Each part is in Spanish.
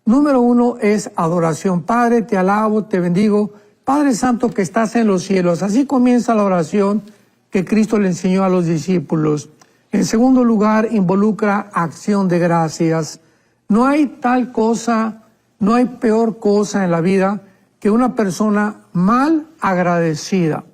Número 1 es adoración. Padre, te alabo, te bendigo. Padre Santo que estás en los cielos. Así comienza la oración que Cristo le enseñó a los discípulos. En segundo lugar, involucra acción de gracias. No hay tal cosa, no hay peor cosa en la vida que una persona mal agradecida.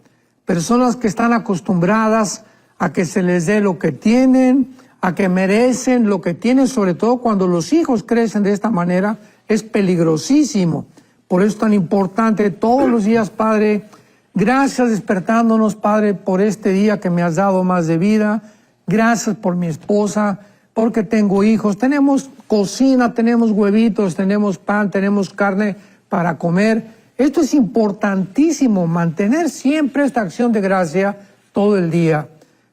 Personas que están acostumbradas a que se les dé lo que tienen, a que merecen lo que tienen, sobre todo cuando los hijos crecen de esta manera, es peligrosísimo. Por eso es tan importante todos los días, Padre, gracias despertándonos, Padre, por este día que me has dado más de vida. Gracias por mi esposa, porque tengo hijos. Tenemos cocina, tenemos huevitos, tenemos pan, tenemos carne para comer. Esto es importantísimo, mantener siempre esta acción de gracia todo el día.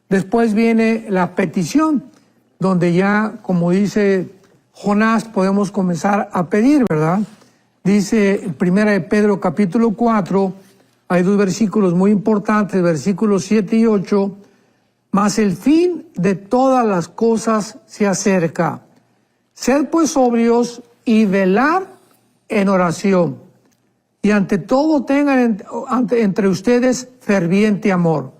Después viene la petición, donde ya, como dice Jonás, podemos comenzar a pedir, ¿verdad? Dice en 1 de Pedro capítulo 4, hay dos versículos muy importantes, versículos 7 y 8, mas el fin de todas las cosas se acerca. Sed pues sobrios y velad en oración. Y ante todo tengan entre ustedes ferviente amor,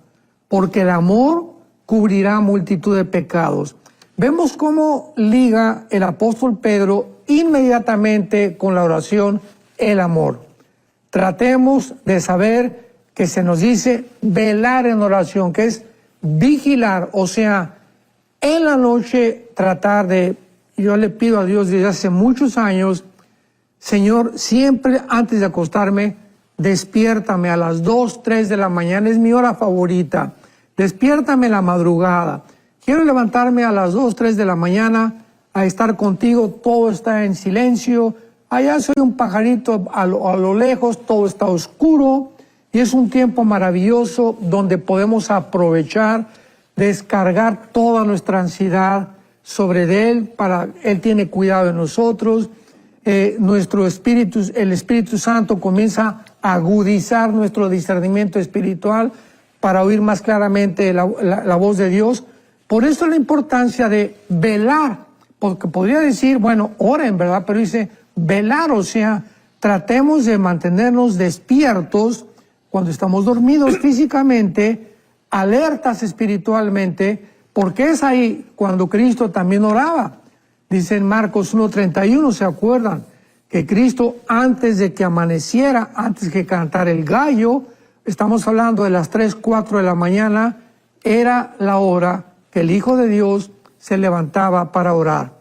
porque el amor cubrirá multitud de pecados. Vemos cómo liga el apóstol Pedro inmediatamente con la oración el amor. Tratemos de saber que se nos dice velar en oración, que es vigilar, o sea, en la noche tratar de, yo le pido a Dios desde hace muchos años, Señor, siempre antes de acostarme, despiértame a las 2, 3 de la mañana, es mi hora favorita, despiértame en la madrugada, quiero levantarme a las 2, 3 de la mañana a estar contigo, todo está en silencio, allá soy un pajarito a lo lejos, todo está oscuro, y es un tiempo maravilloso donde podemos aprovechar, descargar toda nuestra ansiedad sobre Él, Él tiene cuidado de nosotros. Nuestro espíritu, el Espíritu Santo comienza a agudizar nuestro discernimiento espiritual para oír más claramente la voz de Dios. Por eso la importancia de velar, porque podría decir, bueno, oren, ¿verdad? Pero dice velar, o sea, tratemos de mantenernos despiertos cuando estamos dormidos físicamente, alertas espiritualmente, porque es ahí cuando Cristo también oraba. Dice en Marcos 1:31, ¿se acuerdan? Que Cristo antes de que amaneciera, antes que cantara el gallo, estamos hablando de las 3, 4 de la mañana, era la hora que el Hijo de Dios se levantaba para orar.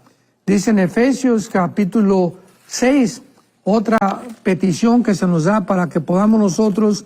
Dice en Efesios capítulo 6, otra petición que se nos da para que podamos nosotros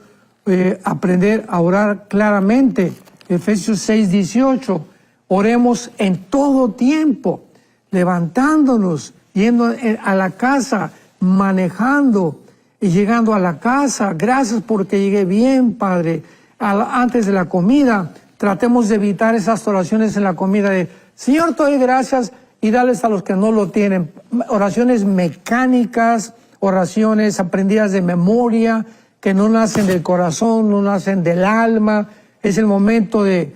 aprender a orar claramente. Efesios 6:18, oremos en todo tiempo, levantándonos, yendo a la casa, manejando y llegando a la casa. Gracias porque llegué bien, Padre. Antes de la comida, tratemos de evitar esas oraciones en la comida de Señor, te doy gracias y dales a los que no lo tienen. Oraciones mecánicas, oraciones aprendidas de memoria, que no nacen del corazón, no nacen del alma. Es el momento de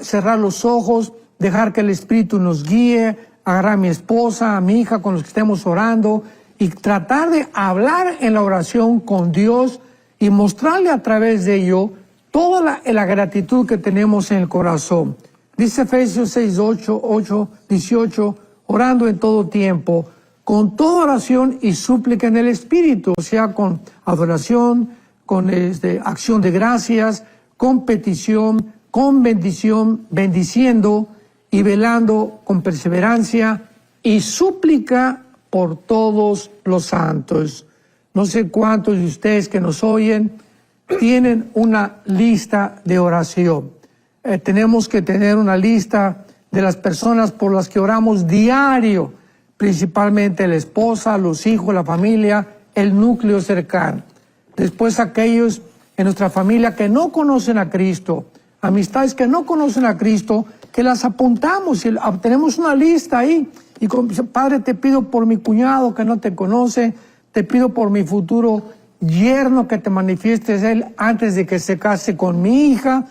cerrar los ojos, dejar que el Espíritu nos guíe, agarrar a mi esposa, a mi hija con los que estemos orando y tratar de hablar en la oración con Dios y mostrarle a través de ello toda la gratitud que tenemos en el corazón. Dice Efesios 6:18, orando en todo tiempo, con toda oración y súplica en el Espíritu, o sea, con adoración, con acción de gracias, con petición, con bendición, bendiciendo y velando con perseverancia y súplica por todos los santos. No sé cuántos de ustedes que nos oyen tienen una lista de oración. Tenemos que tener una lista de las personas por las que oramos diario, principalmente la esposa, los hijos, la familia, el núcleo cercano. Después aquellos en nuestra familia que no conocen a Cristo, amistades que no conocen a Cristo, que las apuntamos y tenemos una lista ahí. Y Padre, te pido por mi cuñado que no te conoce, te pido por mi futuro yerno que te manifiestes él antes de que se case con mi hija.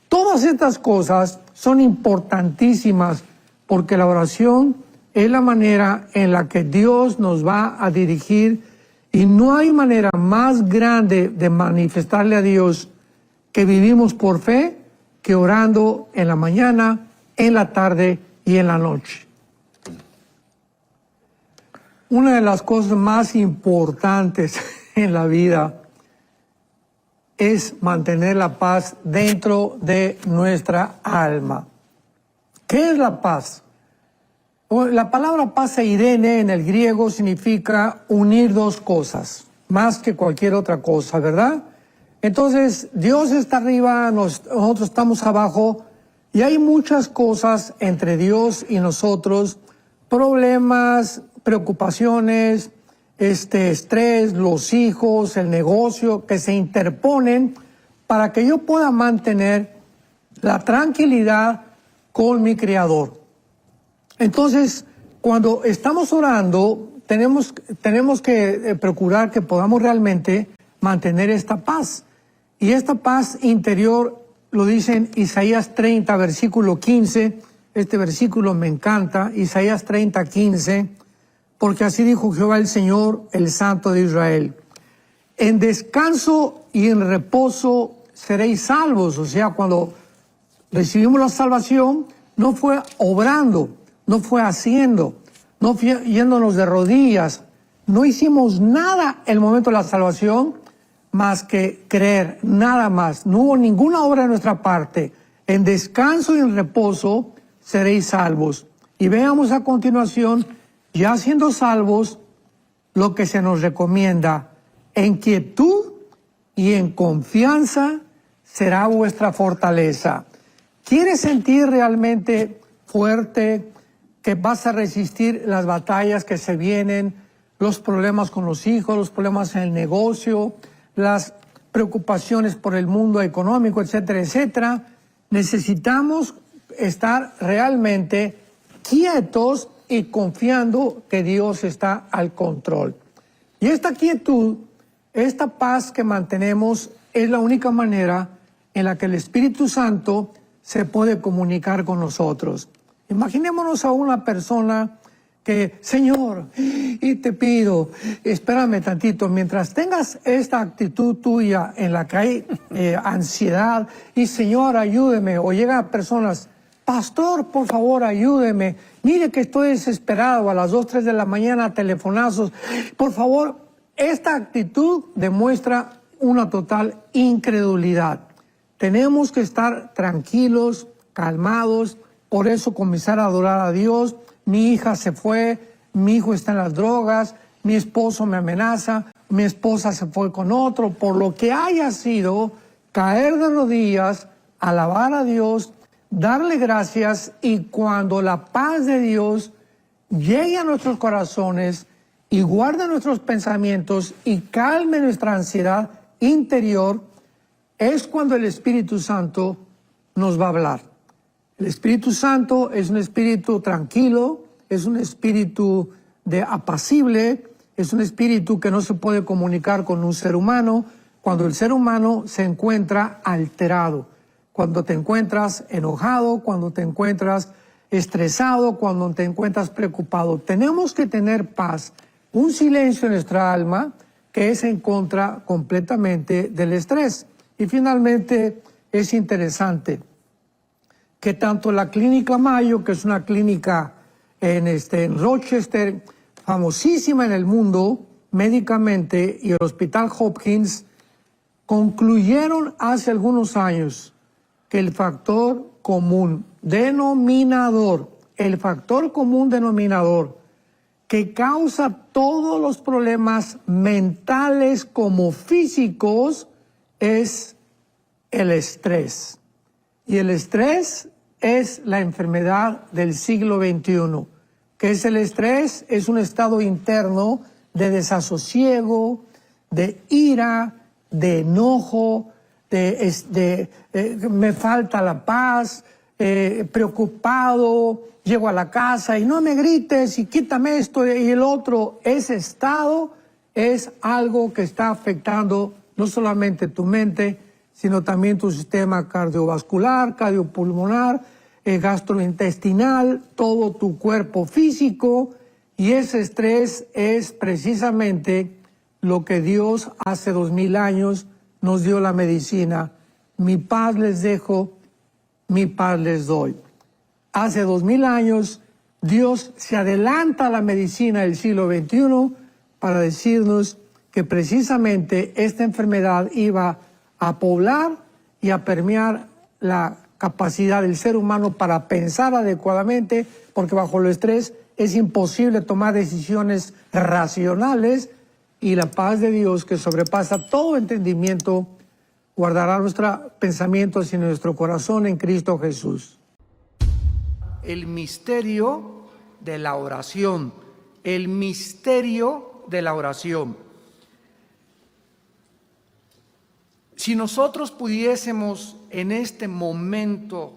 Todas estas cosas son importantísimas porque la oración es la manera en la que Dios nos va a dirigir, y no hay manera más grande de manifestarle a Dios que vivimos por fe que orando en la mañana, en la tarde y en la noche. Una de las cosas más importantes en la vida es mantener la paz dentro de nuestra alma. ¿Qué es la paz? La palabra paz eirene en el griego significa unir dos cosas, más que cualquier otra cosa, ¿verdad? Entonces, Dios está arriba, nosotros estamos abajo, y hay muchas cosas entre Dios y nosotros, problemas, preocupaciones, estrés, los hijos, el negocio, que se interponen para que yo pueda mantener la tranquilidad con mi Creador. Entonces, cuando estamos orando, tenemos que procurar que podamos realmente mantener esta paz. Y esta paz interior lo dice en Isaías 30, versículo 15. Este versículo me encanta, Isaías 30, 15. Porque así dijo Jehová el Señor, el Santo de Israel: en descanso y en reposo seréis salvos. O sea, cuando recibimos la salvación, no fue obrando, no fue haciendo, no fue yéndonos de rodillas, no hicimos nada en el momento de la salvación más que creer, nada más. No hubo ninguna obra de nuestra parte. En descanso y en reposo seréis salvos. Y veamos a continuación, ya siendo salvos, lo que se nos recomienda: en quietud y en confianza será vuestra fortaleza. ¿Quieres sentir realmente fuerte, que vas a resistir las batallas que se vienen, los problemas con los hijos, los problemas en el negocio, las preocupaciones por el mundo económico, etcétera, etcétera? Necesitamos estar realmente quietos y confiando que Dios está al control. Y esta quietud, esta paz que mantenemos, es la única manera en la que el Espíritu Santo se puede comunicar con nosotros. Imaginémonos a una persona que, Señor, y te pido, espérame tantito, mientras tengas esta actitud tuya en la que hay ansiedad, y Señor, ayúdeme, o llegan personas: pastor, por favor, ayúdeme, mire que estoy desesperado, a las 2, 3 de la mañana, telefonazos, por favor. Esta actitud demuestra una total incredulidad. Tenemos que estar tranquilos, calmados. Por eso comenzar a adorar a Dios. Mi hija se fue, mi hijo está en las drogas, mi esposo me amenaza, mi esposa se fue con otro. Por lo que haya sido, caer de rodillas, alabar a Dios, darle gracias, y cuando la paz de Dios llegue a nuestros corazones y guarde nuestros pensamientos y calme nuestra ansiedad interior, es cuando el Espíritu Santo nos va a hablar. El Espíritu Santo es un espíritu tranquilo, es un espíritu apacible, es un espíritu que no se puede comunicar con un ser humano cuando el ser humano se encuentra alterado, cuando te encuentras enojado, cuando te encuentras estresado, cuando te encuentras preocupado. Tenemos que tener paz, un silencio en nuestra alma que es en contra completamente del estrés. Y finalmente es interesante que tanto la Clínica Mayo, que es una clínica en Rochester, famosísima en el mundo médicamente, y el Hospital Hopkins, concluyeron hace algunos años que el factor común denominador que causa todos los problemas mentales como físicos es el estrés. Y el estrés es la enfermedad del siglo XXI. ¿Qué es el estrés? Es un estado interno de desasosiego, de ira, de enojo, me falta la paz, preocupado, llego a la casa y no me grites y quítame esto y el otro. Ese estado es algo que está afectando no solamente tu mente, sino también tu sistema cardiovascular, cardiopulmonar. gastrointestinal, todo tu cuerpo físico, y ese estrés es precisamente lo que Dios hace 2000 años nos dio la medicina. Mi paz les dejo, mi paz les doy. Hace 2000 años Dios se adelanta a la medicina del siglo XXI para decirnos que precisamente esta enfermedad iba a poblar y a permear la capacidad del ser humano para pensar adecuadamente, porque bajo el estrés es imposible tomar decisiones racionales, y la paz de Dios, que sobrepasa todo entendimiento, guardará nuestros pensamientos y nuestro corazón en Cristo Jesús. El misterio de la oración, el misterio de la oración. Si nosotros pudiésemos en este momento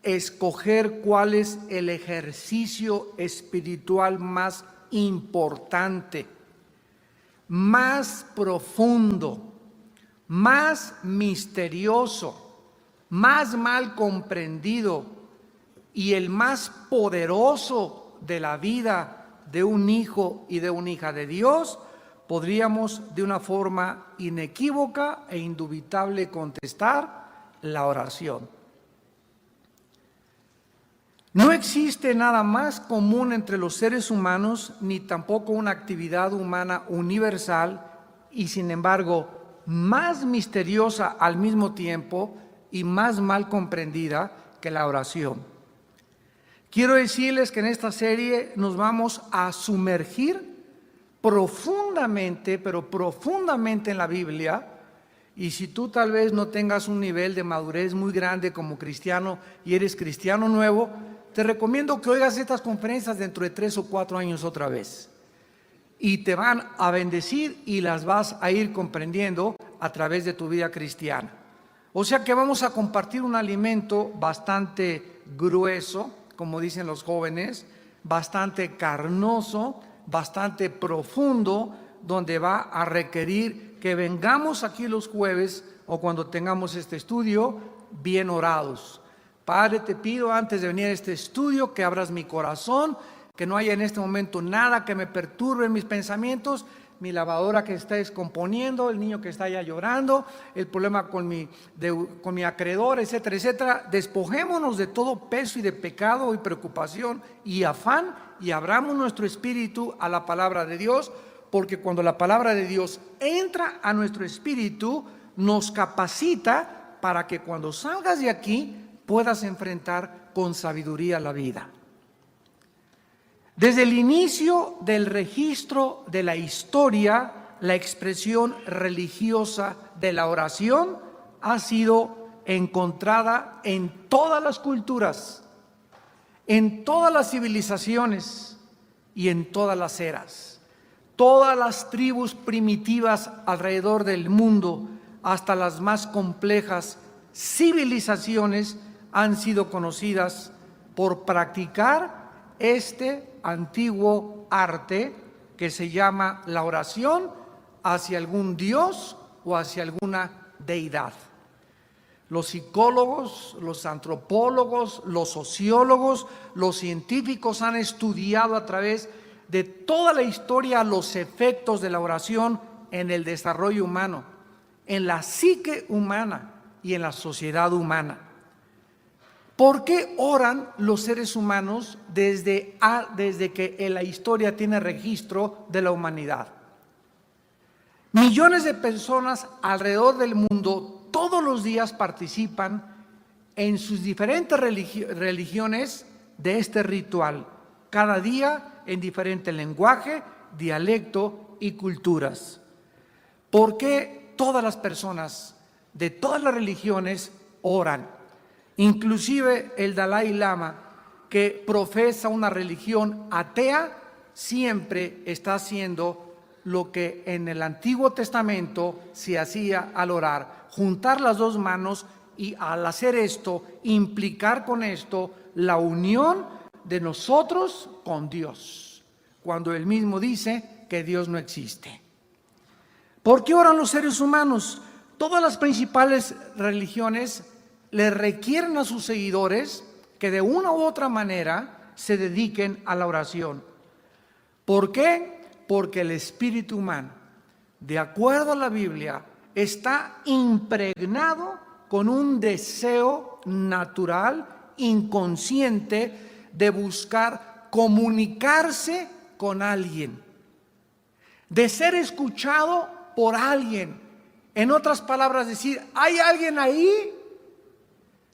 escoger cuál es el ejercicio espiritual más importante, más profundo, más misterioso, más mal comprendido y el más poderoso de la vida de un hijo y de una hija de Dios, podríamos de una forma inequívoca e indubitable contestar: la oración. No existe nada más común entre los seres humanos, ni tampoco una actividad humana universal y sin embargo más misteriosa al mismo tiempo y más mal comprendida que la oración. Quiero decirles que en esta serie nos vamos a sumergir profundamente, pero profundamente en la Biblia. Y si tú tal vez no tengas un nivel de madurez muy grande como cristiano y eres cristiano nuevo, te recomiendo que oigas estas conferencias dentro de 3 o 4 años otra vez. Y te van a bendecir y las vas a ir comprendiendo a través de tu vida cristiana. O sea que vamos a compartir un alimento bastante grueso, como dicen los jóvenes, bastante carnoso, bastante profundo, donde va a requerir que vengamos aquí los jueves o cuando tengamos este estudio bien orados. Padre, te pido antes de venir a este estudio que abras mi corazón, que no haya en este momento nada que me perturbe en mis pensamientos, mi lavadora que está descomponiendo, el niño que está ya llorando, el problema con mi acreedor, etcétera, etcétera. Despojémonos de todo peso y de pecado y preocupación y afán y abramos nuestro espíritu a la palabra de Dios, porque cuando la palabra de Dios entra a nuestro espíritu, nos capacita para que cuando salgas de aquí puedas enfrentar con sabiduría la vida. Desde el inicio del registro de la historia, la expresión religiosa de la oración ha sido encontrada en todas las culturas, en todas las civilizaciones y en todas las eras. Todas las tribus primitivas alrededor del mundo, hasta las más complejas civilizaciones, han sido conocidas por practicar este antiguo arte que se llama la oración hacia algún dios o hacia alguna deidad. Los psicólogos, los antropólogos, los sociólogos, los científicos han estudiado a través de toda la historia los efectos de la oración en el desarrollo humano, en la psique humana y en la sociedad humana. ¿Por qué oran los seres humanos desde que la historia tiene registro de la humanidad? Millones de personas alrededor del mundo todos los días participan en sus diferentes religiones de este ritual, cada día en diferente lenguaje, dialecto y culturas. ¿Por qué todas las personas de todas las religiones oran? Inclusive el Dalai Lama, que profesa una religión atea, siempre está haciendo lo que en el Antiguo Testamento se hacía al orar: juntar las dos manos y al hacer esto, implicar con esto la unión de nosotros con Dios, cuando Él mismo dice que Dios no existe. ¿Por qué oran los seres humanos? Todas las principales religiones le requieren a sus seguidores que de una u otra manera se dediquen a la oración. ¿Por qué? Porque el espíritu humano, de acuerdo a la Biblia, está impregnado con un deseo natural, inconsciente, de buscar comunicarse con alguien, de ser escuchado por alguien. En otras palabras, decir, ¿hay alguien ahí?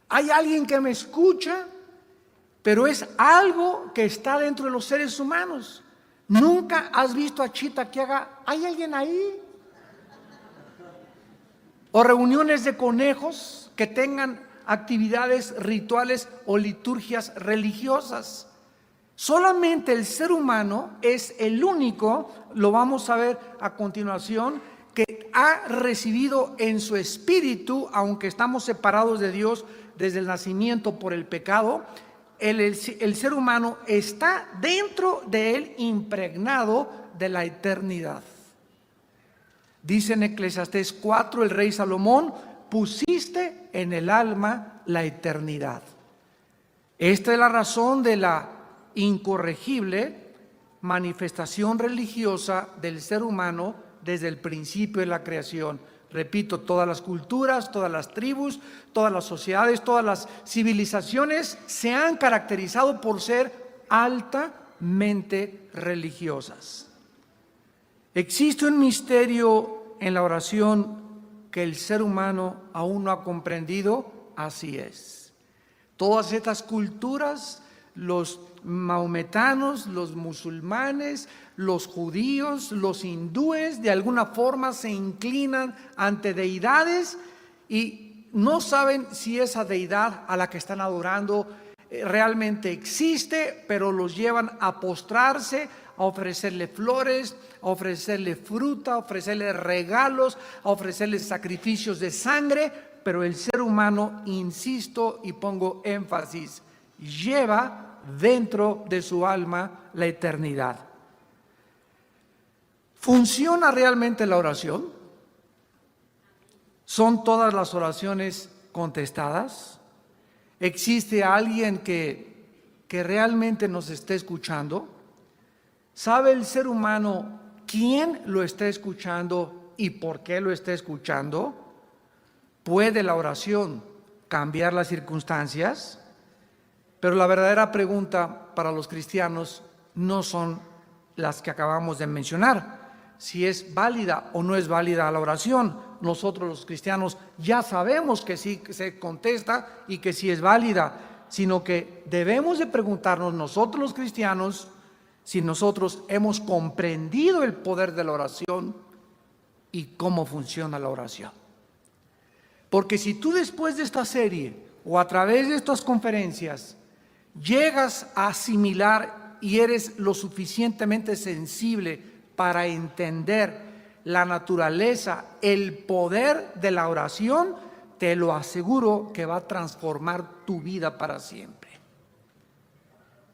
¿Hay alguien que me escucha? Pero es algo que está dentro de los seres humanos. ¿Nunca has visto a Chita que haga, ¿hay alguien ahí? O reuniones de conejos que tengan actividades rituales o liturgias religiosas. Solamente el ser humano es el único, lo vamos a ver a continuación, que ha recibido en su espíritu, aunque estamos separados de Dios desde el nacimiento por el pecado, el ser humano está dentro de él, impregnado de la eternidad. Dice en Eclesiastés 4 el rey Salomón, pusiste en el alma la eternidad. Esta es la razón de la incorregible manifestación religiosa del ser humano desde el principio de la creación. Repito, todas las culturas, todas las tribus, todas las sociedades, todas las civilizaciones se han caracterizado por ser altamente religiosas. Existe un misterio en la oración que el ser humano aún no ha comprendido. Así es. Todas estas culturas, los maometanos, los musulmanes, los judíos, los hindúes, de alguna forma se inclinan ante deidades y no saben si esa deidad a la que están adorando realmente existe, pero los llevan a postrarse, a ofrecerle flores, a ofrecerle fruta, a ofrecerle regalos, a ofrecerle sacrificios de sangre, pero el ser humano, insisto y pongo énfasis, lleva dentro de su alma la eternidad. ¿Funciona realmente la oración? ¿Son todas las oraciones contestadas? ¿Existe alguien que realmente nos esté escuchando? ¿Sabe el ser humano quién lo está escuchando y por qué lo está escuchando? ¿Puede la oración cambiar las circunstancias? Pero la verdadera pregunta para los cristianos no son las que acabamos de mencionar. Si es válida o no es válida la oración. Nosotros los cristianos ya sabemos que sí se contesta y que sí es válida, sino que debemos de preguntarnos nosotros los cristianos si nosotros hemos comprendido el poder de la oración y cómo funciona la oración. Porque si tú después de esta serie o a través de estas conferencias llegas a asimilar y eres lo suficientemente sensible para entender la naturaleza, el poder de la oración, te lo aseguro que va a transformar tu vida para siempre.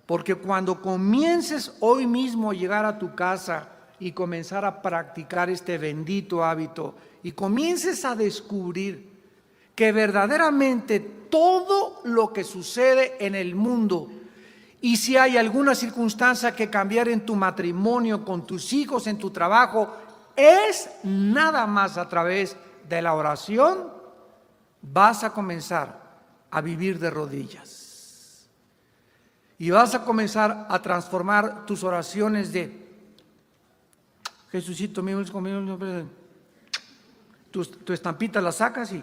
Porque cuando comiences hoy mismo a llegar a tu casa y comenzar a practicar este bendito hábito y comiences a descubrir que verdaderamente todo lo que sucede en el mundo, y si hay alguna circunstancia que cambiar en tu matrimonio, con tus hijos, en tu trabajo, es nada más a través de la oración, vas a comenzar a vivir de rodillas. Y vas a comenzar a transformar tus oraciones de Jesucito mío, tu estampita la sacas y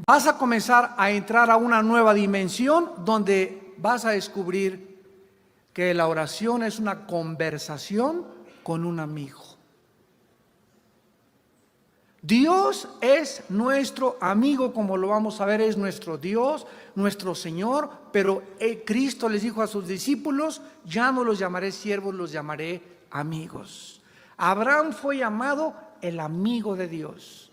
vas a comenzar a entrar a una nueva dimensión donde vas a descubrir que la oración es una conversación con un amigo. Dios es nuestro amigo, como lo vamos a ver, es nuestro Dios, nuestro Señor, pero Cristo les dijo a sus discípulos, ya no los llamaré siervos, los llamaré amigos. Abraham fue llamado el amigo de Dios.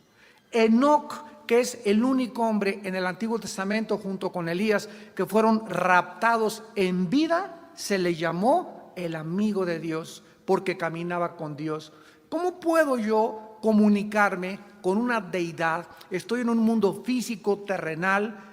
Enoc, que es el único hombre en el Antiguo Testamento junto con Elías que fueron raptados en vida, se le llamó el amigo de Dios porque caminaba con Dios. ¿Cómo puedo yo comunicarme con una deidad? Estoy en un mundo físico, terrenal,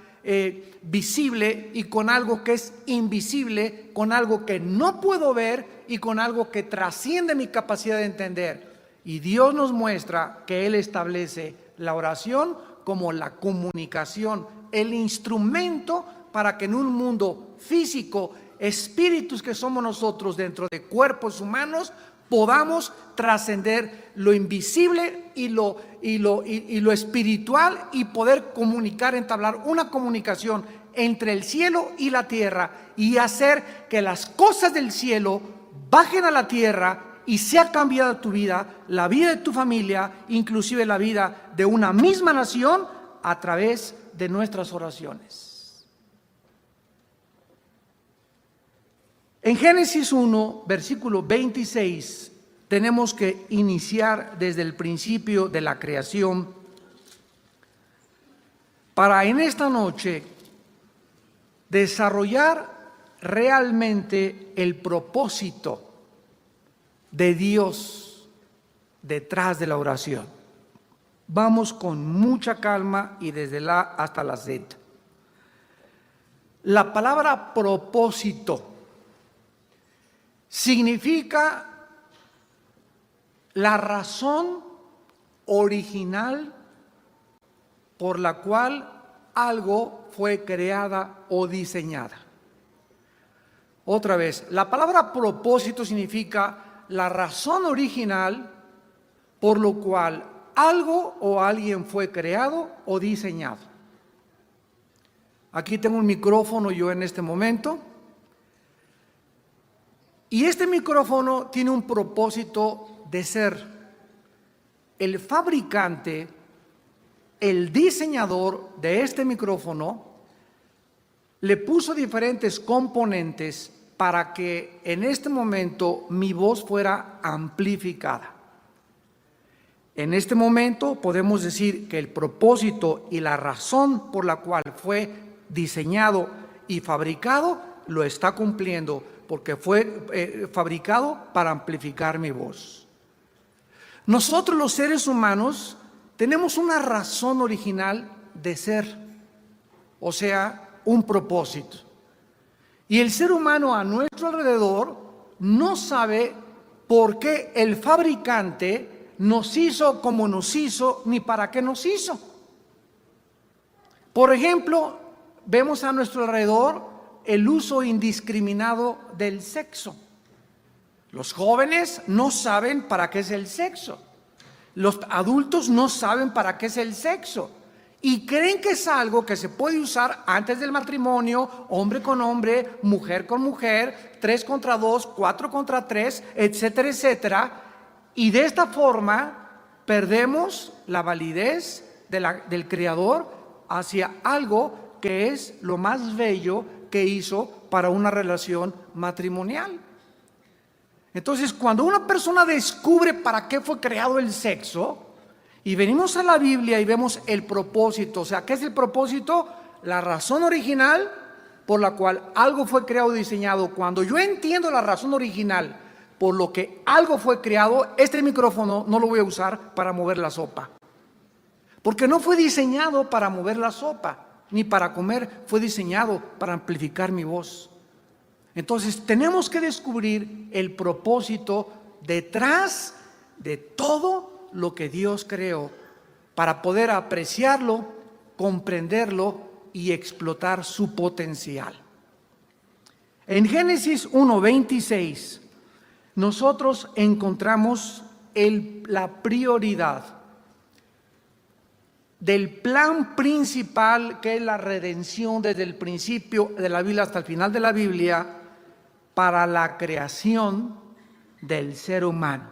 visible y con algo que es invisible, con algo que no puedo ver y con algo que trasciende mi capacidad de entender. Y Dios nos muestra que Él establece la oración como la comunicación, el instrumento para que en un mundo físico, espíritus que somos nosotros dentro de cuerpos humanos, podamos trascender lo invisible y lo espiritual y poder comunicar, entablar una comunicación entre el cielo y la tierra y hacer que las cosas del cielo bajen a la tierra y sea cambiada tu vida, la vida de tu familia, inclusive la vida de una misma nación a través de nuestras oraciones. En Génesis 1, versículo 26, tenemos que iniciar desde el principio de la creación para en esta noche desarrollar realmente el propósito de Dios detrás de la oración. Vamos con mucha calma y desde la A hasta la Z. La palabra propósito significa la razón original por la cual algo fue creada o diseñada. Otra vez, la palabra propósito significa la razón original por lo cual algo o alguien fue creado o diseñado. Aquí tengo un micrófono yo en este momento. Y este micrófono tiene un propósito de ser. El fabricante, el diseñador de este micrófono, le puso diferentes componentes para que en este momento mi voz fuera amplificada. En este momento podemos decir que el propósito y la razón por la cual fue diseñado y fabricado lo está cumpliendo, porque fue fabricado para amplificar mi voz. Nosotros los seres humanos tenemos una razón original de ser, o sea, un propósito. Y el ser humano a nuestro alrededor no sabe por qué el fabricante nos hizo como nos hizo, ni para qué nos hizo. Por ejemplo, vemos a nuestro alrededor el uso indiscriminado del sexo. Los jóvenes no saben para qué es el sexo. Los adultos no saben para qué es el sexo. Y creen que es algo que se puede usar antes del matrimonio, hombre con hombre, mujer con mujer, 3 contra 2, 4 contra 3, etcétera, etcétera. Y de esta forma perdemos la validez del Creador hacia algo que es lo más bello que hizo para una relación matrimonial. Entonces, cuando una persona descubre para qué fue creado el sexo, y venimos a la Biblia y vemos el propósito, o sea, ¿qué es el propósito? La razón original por la cual algo fue creado y diseñado. Cuando yo entiendo la razón original por lo que algo fue creado, este micrófono no lo voy a usar para mover la sopa. Porque no fue diseñado para mover la sopa, ni para comer, fue diseñado para amplificar mi voz. Entonces tenemos que descubrir el propósito detrás de todo lo que Dios creó para poder apreciarlo, comprenderlo y explotar su potencial. En Génesis 1:26 nosotros encontramos la prioridad del plan principal, que es la redención desde el principio de la Biblia hasta el final de la Biblia, para la creación del ser humano.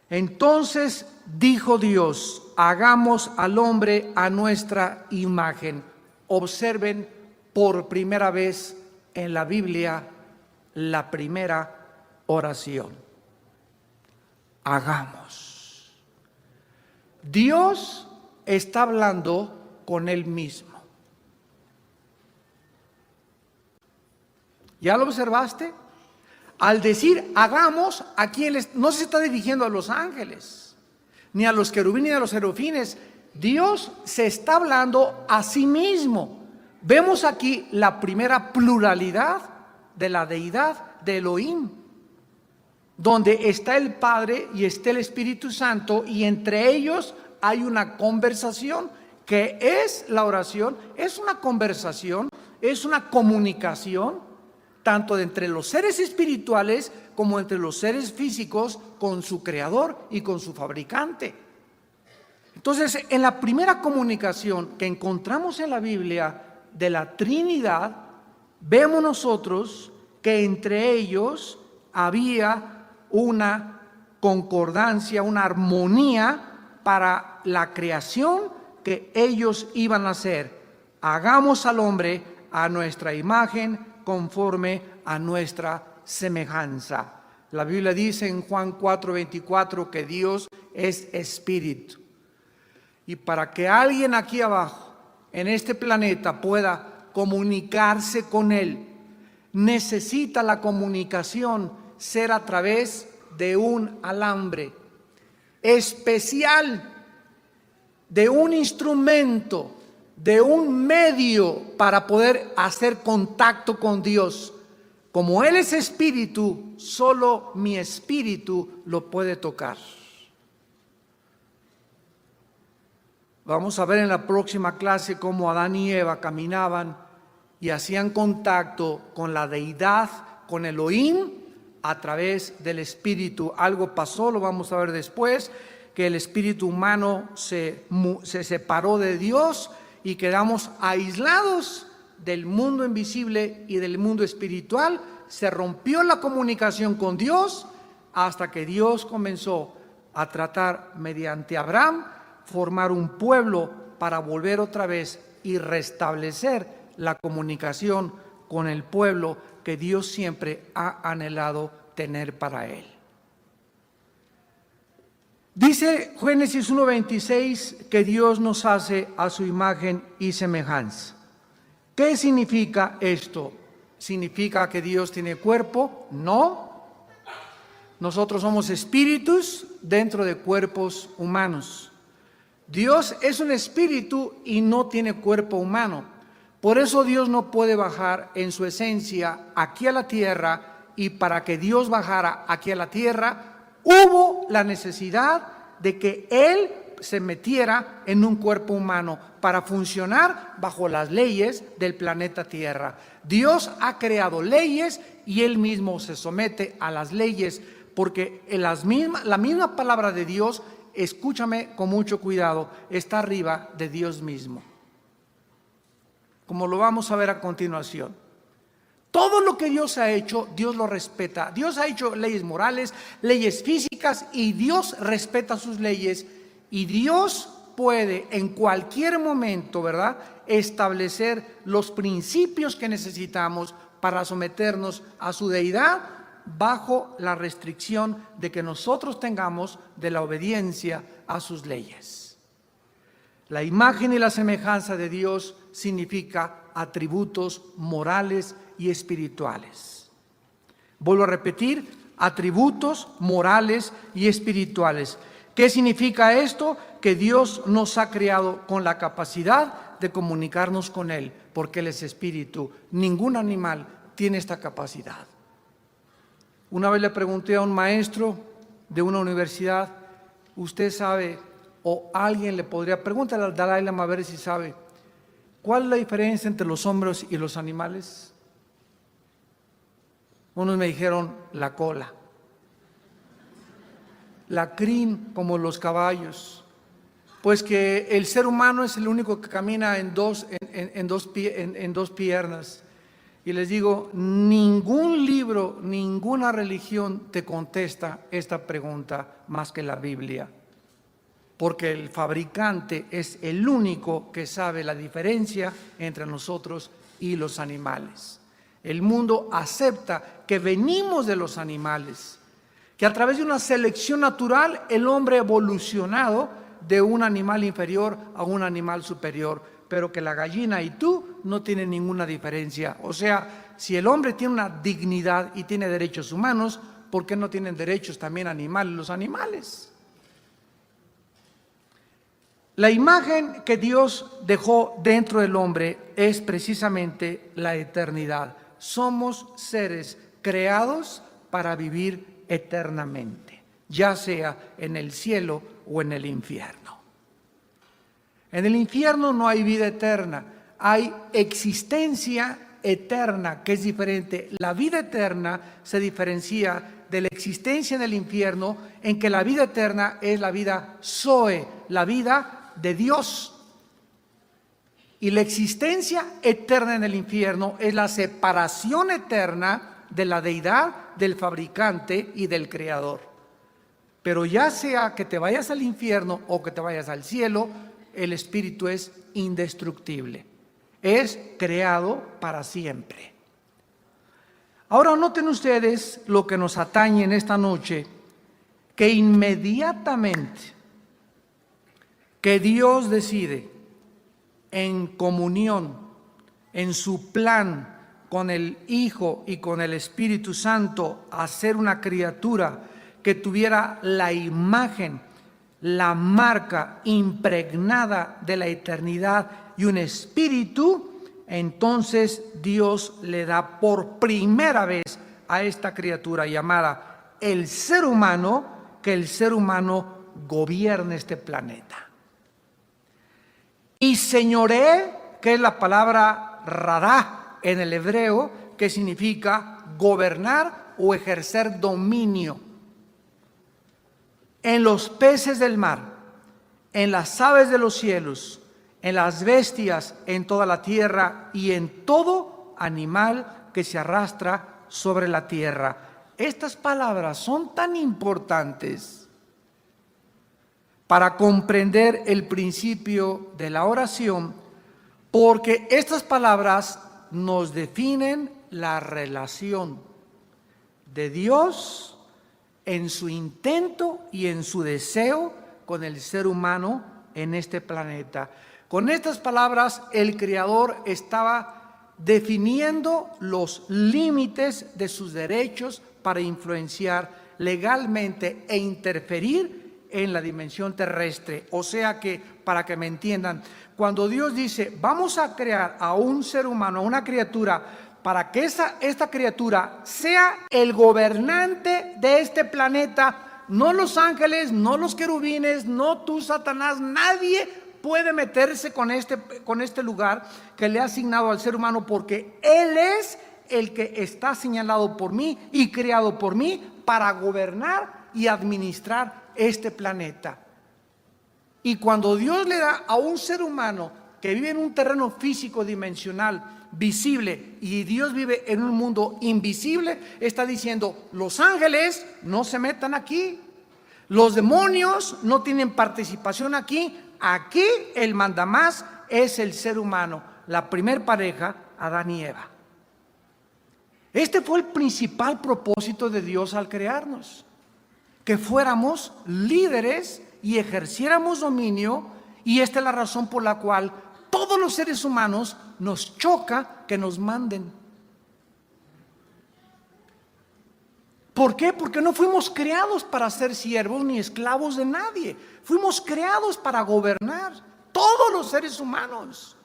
Entonces dijo Dios: hagamos al hombre a nuestra imagen. Observen por primera vez en la Biblia la primera oración. Hagamos. Dios está hablando con Él mismo. ¿Ya lo observaste? Al decir hagamos, aquí no se está dirigiendo a los ángeles, ni a los querubines, ni a los serafines. Dios se está hablando a sí mismo. Vemos aquí la primera pluralidad de la deidad de Elohim, donde está el Padre y está el Espíritu Santo, y entre ellos hay una conversación, que es la oración. Es una conversación, es una comunicación, tanto entre los seres espirituales como entre los seres físicos, con su creador y con su fabricante. Entonces, en la primera comunicación que encontramos en la Biblia de la Trinidad, vemos nosotros que entre ellos había una concordancia, una armonía para la creación que ellos iban a hacer. Hagamos al hombre a nuestra imagen, conforme a nuestra semejanza. La Biblia dice en Juan 4:24 que Dios es espíritu. Y para que alguien aquí abajo, en este planeta, pueda comunicarse con Él, necesita la comunicación ser a través de un alambre especial, de un instrumento, de un medio para poder hacer contacto con Dios. Como Él es espíritu, solo mi espíritu lo puede tocar. Vamos a ver en la próxima clase cómo Adán y Eva caminaban y hacían contacto con la deidad, con Elohim, a través del espíritu. Algo pasó, lo vamos a ver después, que el espíritu humano se separó de Dios y quedamos aislados del mundo invisible y del mundo espiritual. Se rompió la comunicación con Dios hasta que Dios comenzó a tratar mediante Abraham, formar un pueblo para volver otra vez y restablecer la comunicación con el pueblo que Dios siempre ha anhelado tener para él. Dice Génesis 1:26 que Dios nos hace a su imagen y semejanza. ¿Qué significa esto? ¿Significa que Dios tiene cuerpo? No. Nosotros somos espíritus dentro de cuerpos humanos. Dios es un espíritu y no tiene cuerpo humano. Por eso Dios no puede bajar en su esencia aquí a la tierra, y para que Dios bajara aquí a la tierra, hubo la necesidad de que Él se metiera en un cuerpo humano para funcionar bajo las leyes del planeta Tierra. Dios ha creado leyes y Él mismo se somete a las leyes, porque la misma palabra de Dios, escúchame con mucho cuidado, está arriba de Dios mismo, como lo vamos a ver a continuación. Todo lo que Dios ha hecho, Dios lo respeta. Dios ha hecho leyes morales, leyes físicas, y Dios respeta sus leyes. Y Dios puede en cualquier momento, ¿verdad?, establecer los principios que necesitamos para someternos a su deidad, bajo la restricción de que nosotros tengamos de la obediencia a sus leyes. La imagen y la semejanza de Dios significa atributos morales y espirituales. Vuelvo a repetir, atributos morales y espirituales. ¿Qué significa esto? Que Dios nos ha creado con la capacidad de comunicarnos con Él, porque Él es espíritu. Ningún animal tiene esta capacidad. Una vez le pregunté a un maestro de una universidad, ¿usted sabe, o alguien le podría, pregúntale al Dalai Lama a ver si sabe, ¿cuál es la diferencia entre los hombres y los animales? Unos me dijeron la cola, la crin como los caballos, pues que el ser humano es el único que camina en dos piernas. Y les digo, ningún libro, ninguna religión te contesta esta pregunta más que la Biblia, porque el fabricante es el único que sabe la diferencia entre nosotros y los animales. El mundo acepta que venimos de los animales, que a través de una selección natural el hombre ha evolucionado de un animal inferior a un animal superior, pero que la gallina y tú no tienen ninguna diferencia. O sea, si el hombre tiene una dignidad y tiene derechos humanos, ¿por qué no tienen derechos también animales los animales? La imagen que Dios dejó dentro del hombre es precisamente la eternidad. Somos seres creados para vivir eternamente, ya sea en el cielo o en el infierno. En el infierno no hay vida eterna, hay existencia eterna, que es diferente. La vida eterna se diferencia de la existencia en el infierno, en que la vida eterna es la vida Zoe, la vida de Dios. Y la existencia eterna en el infierno es la separación eterna de la deidad, del fabricante y del creador. Pero ya sea que te vayas al infierno o que te vayas al cielo, el espíritu es indestructible, es creado para siempre. Ahora noten ustedes lo que nos atañe en esta noche, que inmediatamente que Dios decide en comunión, en su plan con el Hijo y con el Espíritu Santo, hacer una criatura que tuviera la imagen, la marca impregnada de la eternidad y un espíritu, entonces Dios le da por primera vez a esta criatura llamada el ser humano, que el ser humano gobierne este planeta. Y señoré, que es la palabra radá en el hebreo, que significa gobernar o ejercer dominio. En los peces del mar, en las aves de los cielos, en las bestias, en toda la tierra y en todo animal que se arrastra sobre la tierra. Estas palabras son tan importantes para comprender el principio de la oración, porque estas palabras nos definen la relación de Dios en su intento y en su deseo con el ser humano en este planeta. Con estas palabras, el Creador estaba definiendo los límites de sus derechos para influenciar legalmente e interferir en la dimensión terrestre. O sea que, para que me entiendan, cuando Dios dice, vamos a crear a un ser humano, a una criatura, para que esta criatura sea el gobernante de este planeta, no los ángeles, no los querubines, no tú, Satanás, nadie puede meterse con este lugar que le ha asignado al ser humano, porque Él es el que está señalado por mí y creado por mí para gobernar y administrar este planeta. Y cuando Dios le da a un ser humano que vive en un terreno físico dimensional visible y Dios vive en un mundo invisible, está diciendo, los ángeles no se metan aquí, los demonios no tienen participación aquí, aquí el mandamás es el ser humano, la primer pareja, Adán y Eva. Este fue el principal propósito de Dios al crearnos, que fuéramos líderes y ejerciéramos dominio, y esta es la razón por la cual todos los seres humanos nos choca que nos manden. ¿Por qué? Porque no fuimos creados para ser siervos ni esclavos de nadie. Fuimos creados para gobernar, todos los seres humanos.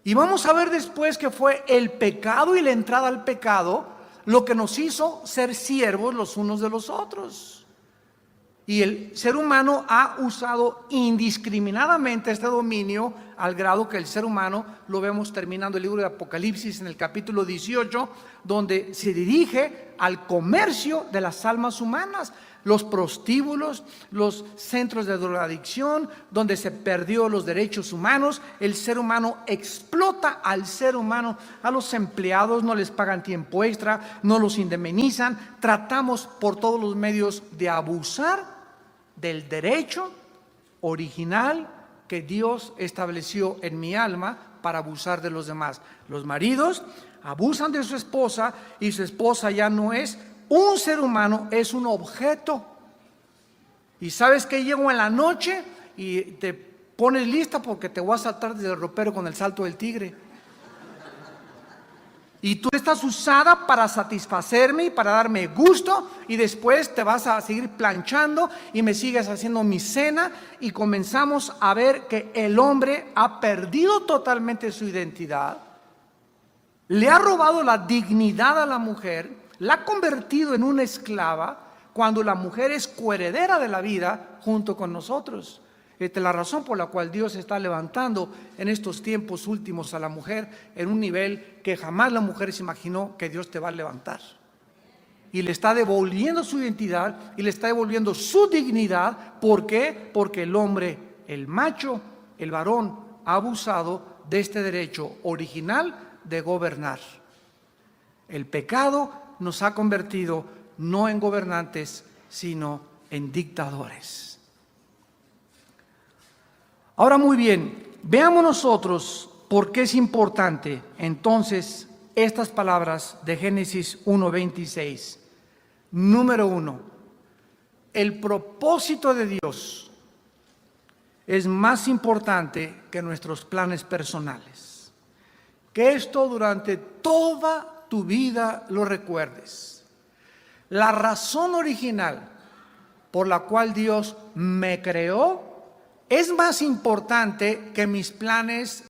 Y vamos a ver después que fue el pecado y la entrada al pecado lo que nos hizo ser siervos los unos de los otros. Y el ser humano ha usado indiscriminadamente este dominio, al grado que el ser humano, lo vemos terminando el libro de Apocalipsis en el capítulo 18, donde se dirige al comercio de las almas humanas, los prostíbulos, los centros de drogadicción, donde se perdió los derechos humanos. El ser humano explota al ser humano, a los empleados no les pagan tiempo extra, no los indemnizan. Tratamos por todos los medios de abusar del derecho original que Dios estableció en mi alma para abusar de los demás. Los maridos abusan de su esposa y su esposa ya no es un ser humano, es un objeto. Y sabes que llego en la noche y te pones lista porque te voy a saltar desde el ropero con el salto del tigre. Y tú estás usada para satisfacerme y para darme gusto, y después te vas a seguir planchando y me sigues haciendo mi cena, y comenzamos a ver que el hombre ha perdido totalmente su identidad, le ha robado la dignidad a la mujer, la ha convertido en una esclava, cuando la mujer es coheredera de la vida junto con nosotros. Esta es la razón por la cual Dios está levantando en estos tiempos últimos a la mujer en un nivel que jamás la mujer se imaginó que Dios te va a levantar. Y le está devolviendo su identidad y le está devolviendo su dignidad. ¿Por qué? Porque el hombre, el macho, el varón, ha abusado de este derecho original de gobernar. El pecado nos ha convertido no en gobernantes, sino en dictadores. Ahora muy bien, veamos nosotros por qué es importante entonces estas palabras de Génesis 1:26. Número 1, el propósito de Dios es más importante que nuestros planes personales. Que esto durante toda tu vida lo recuerdes. La razón original por la cual Dios me creó es más importante que mis planes